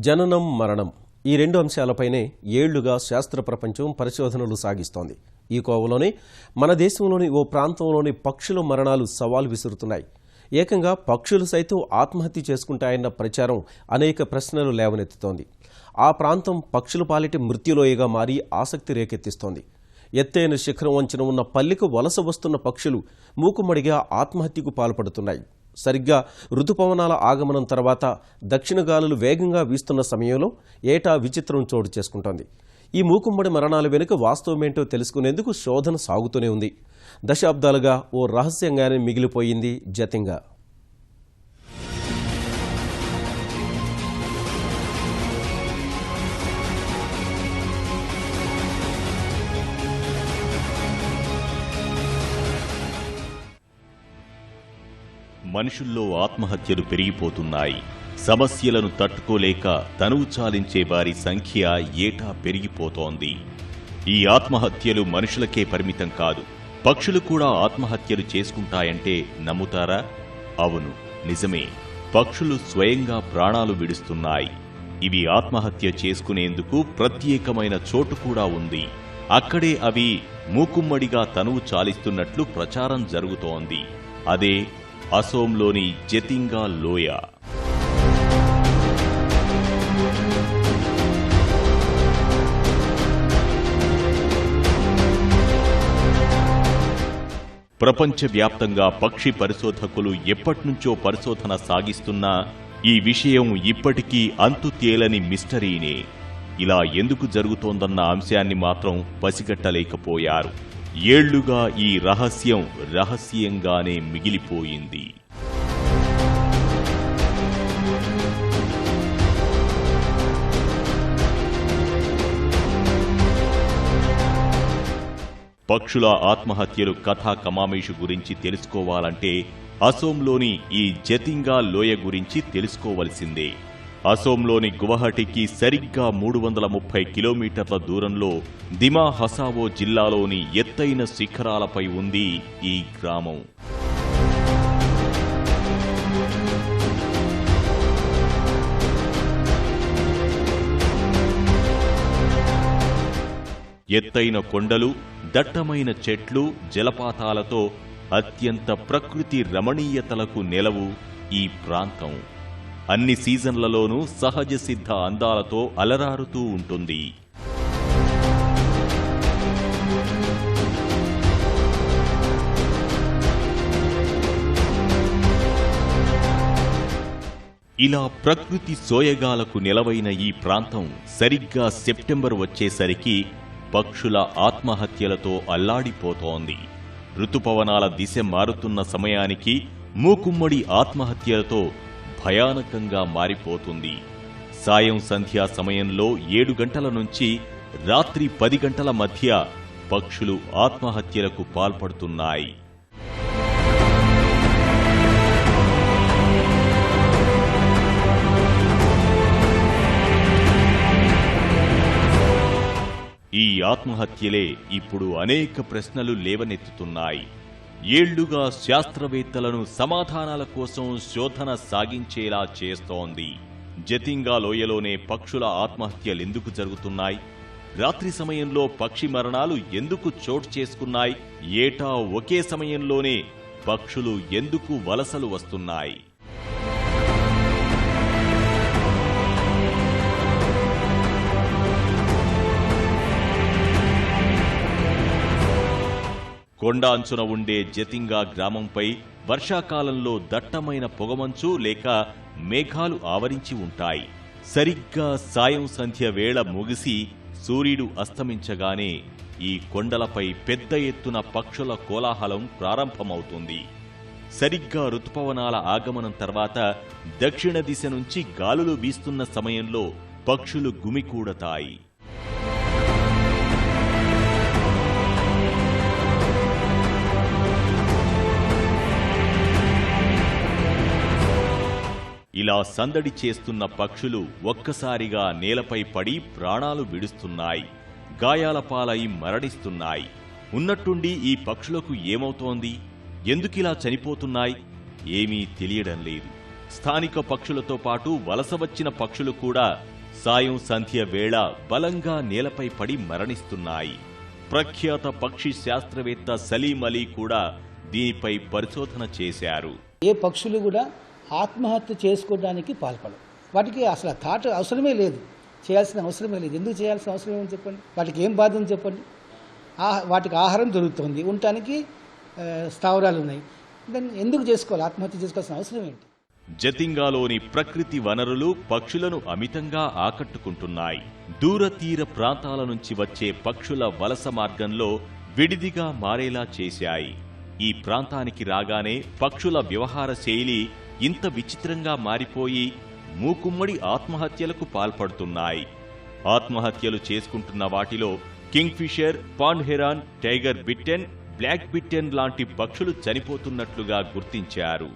జననం మరణం ఈ రెండు అంశాలపైనే ఏళ్లుగా శాస్త్ర ప్రపంచం పరిశోధనలు సాగిస్తోంది. ఈ కోవలోనే మన దేశంలోని ఓ ప్రాంతంలోని పక్షుల మరణాలు సవాల్ విసురుతున్నాయి. ఏకంగా పక్షులు సైతం ఆత్మహత్య చేసుకుంటాయన్న ప్రచారం అనేక ప్రశ్నలు లేవనెత్తుతోంది. ఆ ప్రాంతం పక్షుల పాలిటి మృత్యులోయగా మారి ఆసక్తి రేకెత్తిస్తోంది. ఎత్తైన శిఖరం వంచిన ఉన్న పల్లికి వలస వస్తున్న పక్షులు మూకుమ్మడిగా ఆత్మహత్యకు పాల్పడుతున్నాయి. సరిగ్గా రుతుపవనాల ఆగమనం తర్వాత దక్షిణ గాలులు వేగంగా వీస్తున్న సమయంలో ఏటా విచిత్రం చోటు చేసుకుంటోంది. ఈ మూకుమ్మడి మరణాల వెనుక వాస్తవమేంటో తెలుసుకునేందుకు శోధన సాగుతూనే ఉంది. దశాబ్దాలుగా ఓ రహస్యంగానే మిగిలిపోయింది జతింగ. మనుషుల్లో ఆత్మహత్యలు పెరిగిపోతున్నాయి. సమస్యలను తట్టుకోలేక తనువు చాలించే వారి సంఖ్య ఏటా పెరిగిపోతోంది. ఈ ఆత్మహత్యలు మనుషులకే పరిమితం కాదు, పక్షులు కూడా ఆత్మహత్యలు చేసుకుంటాయంటే నమ్ముతారా? అవును, నిజమే. పక్షులు స్వయంగా ప్రాణాలు విడుస్తున్నాయి. ఇవి ఆత్మహత్య చేసుకునేందుకు ప్రత్యేకమైన చోటు కూడా ఉంది. అక్కడే అవి మూకుమ్మడిగా తనువు చాలిస్తున్నట్లు ప్రచారం జరుగుతోంది. అదే అసోంలోని జతింగా లోయ. ప్రపంచవ్యాప్తంగా పక్షి పరిశోధకులు ఎప్పట్నుంచో పరిశోధన సాగిస్తున్నా ఈ విషయం ఇప్పటికీ అంతు తేలని మిస్టరీనే. ఇలా ఎందుకు జరుగుతోందన్న అంశాన్ని మాత్రం పసిగట్టలేకపోయారు. ఏళ్లుగా ఈ రహస్యం రహస్యంగానే మిగిలిపోయింది. పక్షుల ఆత్మహత్యలు కథా కమామేషు గురించి తెలుసుకోవాలంటే అసోంలోని ఈ జతింగా లోయ గురించి తెలుసుకోవలసిందే. అసోంలోని గువహటికి సరిగ్గా 330 కిలోమీటర్ల దూరంలో దిమా హసావో జిల్లాలోని ఎత్తైన శిఖరాలపై ఉంది ఈ గ్రామం. ఎత్తైన కొండలు, దట్టమైన చెట్లు, జలపాతాలతో అత్యంత ప్రకృతి రమణీయతలకు నెలవు ఈ ప్రాంతం. అన్ని సీజన్లలోనూ సహజ సిద్ధ అందాలతో అలరారుతూ ఉంటుంది. ఇలా ప్రకృతి సోయగాలకు నెలవైన ఈ ప్రాంతం సరిగ్గా సెప్టెంబర్ వచ్చేసరికి పక్షుల ఆత్మహత్యలతో అల్లాడిపోతోంది. ఋతుపవనాల దిశ మారుతున్న సమయానికి మూకుమ్మడి ఆత్మహత్యలతో భయానకంగా మారిపోతుంది. సాయం సంధ్యా సమయంలో 7 గంటల నుంచి రాత్రి 10 గంటల మధ్య పక్షులు ఆత్మహత్యలకు పాల్పడుతున్నాయి. ఈ ఆత్మహత్యలే ఇప్పుడు అనేక ప్రశ్నలు లేవనెత్తుతున్నాయి. ఏళ్లుగా శాస్త్రవేత్తలను సమాధానాల కోసం శోధన సాగించేలా చేస్తోంది. జతింగా లోయలోనే పక్షుల ఆత్మహత్యలెందుకు జరుగుతున్నాయి? రాత్రి సమయంలో పక్షి మరణాలు ఎందుకు చోటు చేసుకున్నాయి? ఏటా ఒకే సమయంలోనే పక్షులు ఎందుకు వలసలు వస్తున్నాయి? కొండ అంచున ఉండే జతింగా గ్రామంపై వర్షాకాలంలో దట్టమైన పొగమంచు లేక మేఘాలు ఆవరించి ఉంటాయి. సరిగ్గా సాయం సంధ్య వేళ ముగిసి సూర్యుడు అస్తమించగానే ఈ కొండలపై పెద్ద ఎత్తున పక్షుల కోలాహలం ప్రారంభమవుతుంది. సరిగ్గా ఋతుపవనాల ఆగమనం తర్వాత దక్షిణ దిశ నుంచి గాలులు వీస్తున్న సమయంలో పక్షులు గుమికూడతాయి. ఇలా సందడి చేస్తున్న పక్షులు ఒక్కసారిగా నేలపై పడి ప్రాణాలు విడుస్తున్నాయి. గాయాల పాలై మరణిస్తున్నాయి. ఉన్నట్టుండి ఈ పక్షులకు ఏమవుతోంది? ఎందుకిలా చనిపోతున్నాయి? ఏమీ తెలియడం లేదు. స్థానిక పక్షులతో పాటు వలస వచ్చిన పక్షులు కూడా సాయం సంధ్య వేళ బలంగా నేలపై పడి మరణిస్తున్నాయి. ప్రఖ్యాత పక్షి శాస్త్రవేత్త సలీం అలీ కూడా దీనిపై పరిశోధన చేశారు. ఏ పక్షులు కూడా ఆత్మహత్య చేసుకోవడానికి పాల్పడవు. వాటికి అసలు థాట్ అవసరమే లేదు, చేయాల్సిన అవసరమే లేదు. ఎందుకు చేయాల్సిన అవసరం ఏమని చెప్పండి? వాటికి ఏం బాధ అని చెప్పండి? వాటికి ఆహారం దొరుకుతుంది, ఉండటానికి స్థావరాలు ఉన్నాయి. దాన్ని ఎందుకు చేసుకోవాలి? ఆత్మహత్య చేసుకోవాల్సిన అవసరం ఏంటి? జతింగాలోని ప్రకృతి వనరులు పక్షులను అమితంగా ఆకట్టుకుంటున్నాయి. దూరతీర ప్రాంతాల నుంచి వచ్చే పక్షుల వలస మార్గంలో విడిదిగా మారేలా చేశాయి. ఈ ప్రాంతానికి రాగానే పక్షుల వ్యవహార శైలి ఇంత విచిత్రంగా మారిపోయి మూకుమ్మడి ఆత్మహత్యలకు పాల్పడుతున్నాయి. ఆత్మహత్యలు చేసుకుంటున్న వాటిలో kingfisher, pond heron, tiger bittern, black bittern లాంటి పక్షులు చనిపోతున్నట్లుగా గుర్తించారు.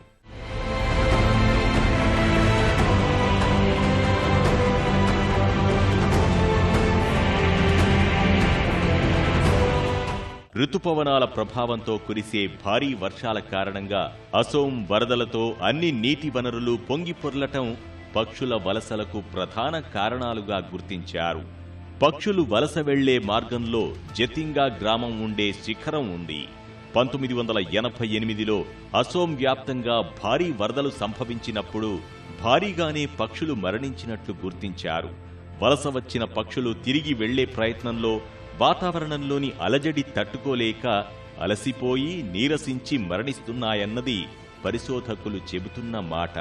ఋతుపవనాల ప్రభావంతో కురిసే భారీ వర్షాల కారణంగా అసోం వరదలతో అన్ని నీటి వనరులు పొంగి పొర్లటం పక్షుల వలసలకు ప్రధాన కారణాలుగా గుర్తించారు. పక్షులు వలస వెళ్లే మార్గంలో జతింగా గ్రామం ఉండే శిఖరం ఉంది. 1988లో అసోం వ్యాప్తంగా భారీ వరదలు సంభవించినప్పుడు భారీగానే పక్షులు మరణించినట్లు గుర్తించారు. వలస వచ్చిన పక్షులు తిరిగి వెళ్లే ప్రయత్నంలో వాతావరణంలోని అలజడి తట్టుకోలేక అలసిపోయి నీరసించి మరణిస్తున్నాయన్నది పరిశోధకులు చెబుతున్న మాట.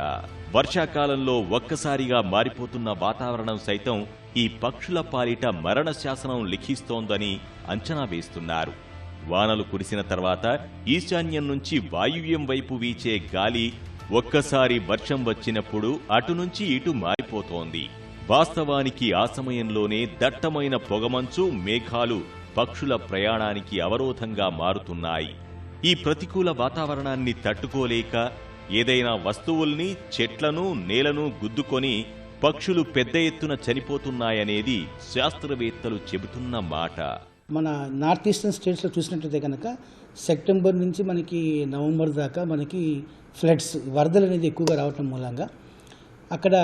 వర్షాకాలంలో ఒక్కసారిగా మారిపోతున్న వాతావరణం సైతం ఈ పక్షుల పాలిట మరణ శాసనం లిఖిస్తోందని అంచనా వేస్తున్నారు. వానలు కురిసిన తర్వాత ఈశాన్యం నుంచి వాయువ్యం వైపు వీచే గాలి ఒక్కసారి వర్షం వచ్చినప్పుడు అటు నుంచి ఇటు మారిపోతోంది. వాస్తవానికి ఆ సమయంలోనే దట్టమైన పొగమంచు, మేఘాలు పక్షుల ప్రయాణానికి అవరోధంగా మారుతున్నాయి. ఈ ప్రతికూల వాతావరణాన్ని తట్టుకోలేక ఏదైనా వస్తువుల్ని, చెట్లను, నేలను గుద్దుకొని పక్షులు పెద్ద ఎత్తున చనిపోతున్నాయనేది శాస్త్రవేత్తలు చెబుతున్న మాట. మన నార్త్ ఈస్టర్న్ స్టేట్స్లో చూసినట్లయితే కనుక సెప్టెంబర్ నుంచి మనకి నవంబర్ దాకా మనకి ఫ్లడ్స్, వరదలు అనేది ఎక్కువగా రావటం మూలంగా అక్కడ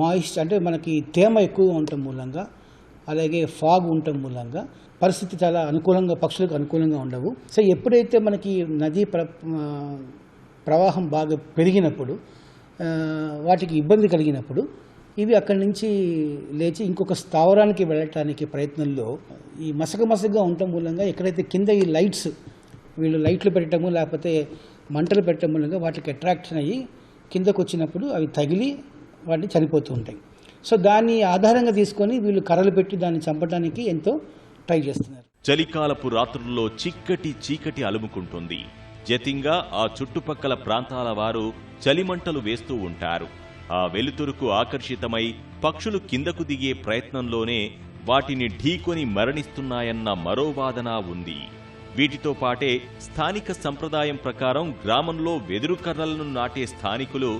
మాయిస్ట్ అంటే మనకి తేమ ఎక్కువగా ఉండటం మూలంగా, అలాగే ఫాగ్ ఉండటం మూలంగా పరిస్థితి చాలా అనుకూలంగా, పక్షులకు అనుకూలంగా ఉండవు. సో ఎప్పుడైతే మనకి నదీ ప్రవాహం బాగా పెరిగినప్పుడు, వాటికి ఇబ్బంది కలిగినప్పుడు ఇవి అక్కడి నుంచి లేచి ఇంకొక స్థావరానికి వెళ్ళటానికి ప్రయత్నంలో ఈ మసకగా ఉండటం మూలంగా ఎక్కడైతే కింద ఈ లైట్స్, వీళ్ళు లైట్లు పెట్టడము లేకపోతే మంటలు పెట్టడం మూలంగా వాటికి అట్రాక్షన్ అయ్యి కిందకు వచ్చినప్పుడు అవి తగిలి వాటిని చనిపోతూ ఉంటాయి. సో దాన్ని ఆధారంగా తీసుకొని వీళ్ళు కర్రలు పెట్టి దాన్ని చంపడానికి ఎంతో ట్రై చేస్తున్నారు. చలికాలపు రాత్రుల్లో చిక్కటి చీకటి అలుముకుంటుంది. జతింగా ఆ చుట్టుపక్కల ప్రాంతాల వారు చలిమంటలు వేస్తూ ఉంటారు. ఆ వెలుతురుకు ఆకర్షితమై పక్షులు కిందకు దిగే ప్రయత్నంలోనే వాటిని ఢీకొని మరణిస్తున్నాయన్న మరో వాదన ఉంది. వీటితో పాటే స్థానిక సంప్రదాయం ప్రకారం గ్రామంలో వెదురు కర్రలను నాటే స్థానికులు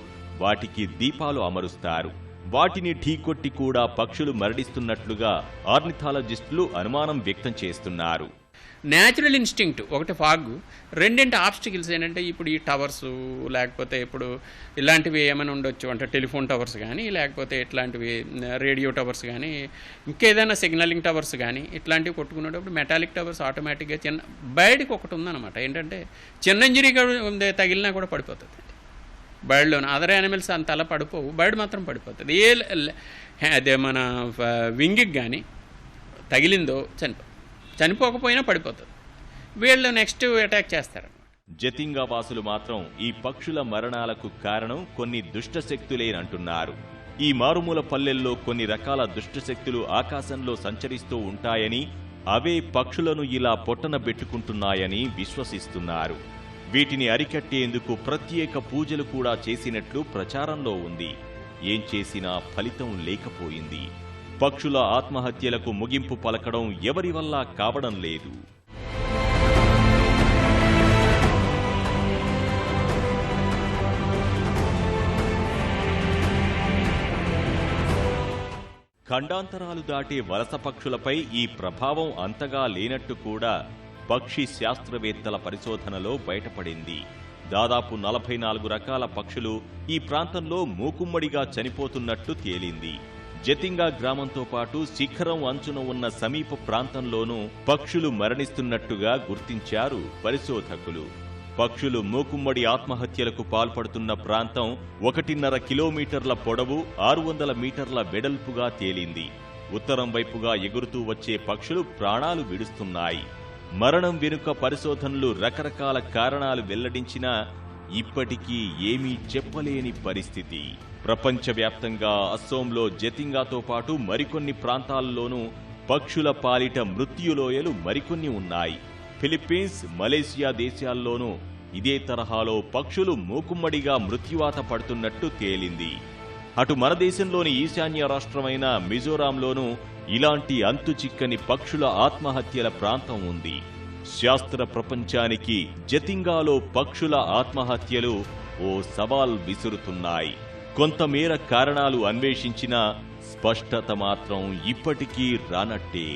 వాటికి దీపాలు అమరుస్తారు. వాటిని ఢీకొట్టి కూడా పక్షులు మరణిస్తున్నట్లుగా ఆర్నిథాలజిస్టులు అనుమానం వ్యక్తం చేస్తున్నారు. న్యాచురల్ ఇన్స్టింక్ట్ ఒకటి ఫాగ్, రెండింటి ఆబ్స్టికల్స్ ఏంటంటే ఇప్పుడు ఈ టవర్స్ లేకపోతే ఇప్పుడు ఇలాంటివి ఏమైనా ఉండొచ్చు అంటే టెలిఫోన్ టవర్స్ కానీ లేకపోతే ఇట్లాంటివి రేడియో టవర్స్ కానీ ఇంకేదైనా సిగ్నలింగ్ టవర్స్ కానీ ఇట్లాంటివి కొట్టుకునేటప్పుడు మెటాలిక్ టవర్స్ ఆటోమేటిక్గా బయటకి ఒకటి ఉందన్నమాట. ఏంటంటే చిన్న ఇంజరీ తగిలినా కూడా పడిపోతుంది. బర్డ్లోనే అదర్ యానిమల్స్ అంత అలా పడిపోవు, బర్డ్ మాత్రం పడిపోతుంది. అదే మన వింగికి కానీ తగిలిందో చనిపోకపోయినా పడిపోతుంది. వీళ్ళు నెక్స్ట్ అటాక్ చేస్తారు. జతింగా వాసులు మాత్రం ఈ పక్షుల మరణాలకు కారణం కొన్ని దుష్టశక్తులేనంటున్నారు. ఈ మారుమూల పల్లెల్లో కొన్ని రకాల దుష్టశక్తులు ఆకాశంలో సంచరిస్తూ ఉంటాయని, అవే పక్షులను ఇలా పొట్టనబెట్టుకుంటున్నాయని విశ్వసిస్తున్నారు. వీటిని అరికట్టేందుకు ప్రత్యేక పూజలు కూడా చేసినట్లు ప్రచారంలో ఉంది. ఏం చేసినా ఫలితం లేకపోయింది. పక్షుల ఆత్మహత్యలకు ముగింపు పలకడం ఎవరి వల్ల కావడం లేదు. ఖండాంతరాలు దాటే వలస పక్షులపై ఈ ప్రభావం అంతగా లేనట్టు కూడా పక్షి శాస్త్రవేత్తల పరిశోధనలో బయటపడింది. దాదాపు 44 రకాల పక్షులు ఈ ప్రాంతంలో మూకుమ్మడిగా చనిపోతున్నట్టు తేలింది. జతింగా గ్రామంతో పాటు శిఖరం అంచున ఉన్న సమీప ప్రాంతంలోనూ పక్షులు మరణిస్తున్నట్టుగా గుర్తించారు పరిశోధకులు. పక్షులు మూకుమ్మడి ఆత్మహత్యలకు పాల్పడుతున్న ప్రాంతం 1.5 కిలోమీటర్ల పొడవు, 600 మీటర్ల వెడల్పుగా తేలింది. ఉత్తరం వైపుగా ఎగురుతూ వచ్చే పక్షులు ప్రాణాలు విడుస్తున్నాయి. మరణం వెనుక పరిశోధనలు రకరకాల కారణాలు వెల్లడించినా ఇప్పటికీ ఏమీ చెప్పలేని పరిస్థితి. ప్రపంచవ్యాప్తంగా అస్సోంలో జతింగాతో పాటు మరికొన్ని ప్రాంతాల్లోనూ పక్షుల పాలిట మృత్యులోయలు మరికొన్ని ఉన్నాయి. ఫిలిప్పీన్స్, మలేసియా దేశాల్లోనూ ఇదే తరహాలో పక్షులు మూకుమ్మడిగా మృత్యువాత పడుతున్నట్టు తేలింది. అటు మన దేశంలోని ఈశాన్య రాష్ట్రమైన మిజోరాంలోనూ ఇలాంటి అంతుచిక్కని పక్షుల ఆత్మహత్యల ప్రాంతం ఉంది. శాస్త్ర ప్రపంచానికి జతింగాలో పక్షుల ఆత్మహత్యలు ఓ సవాల్ విసురుతున్నాయి. కొంతమేర కారణాలు అన్వేషించినా స్పష్టత మాత్రం ఇప్పటికీ రానట్టే.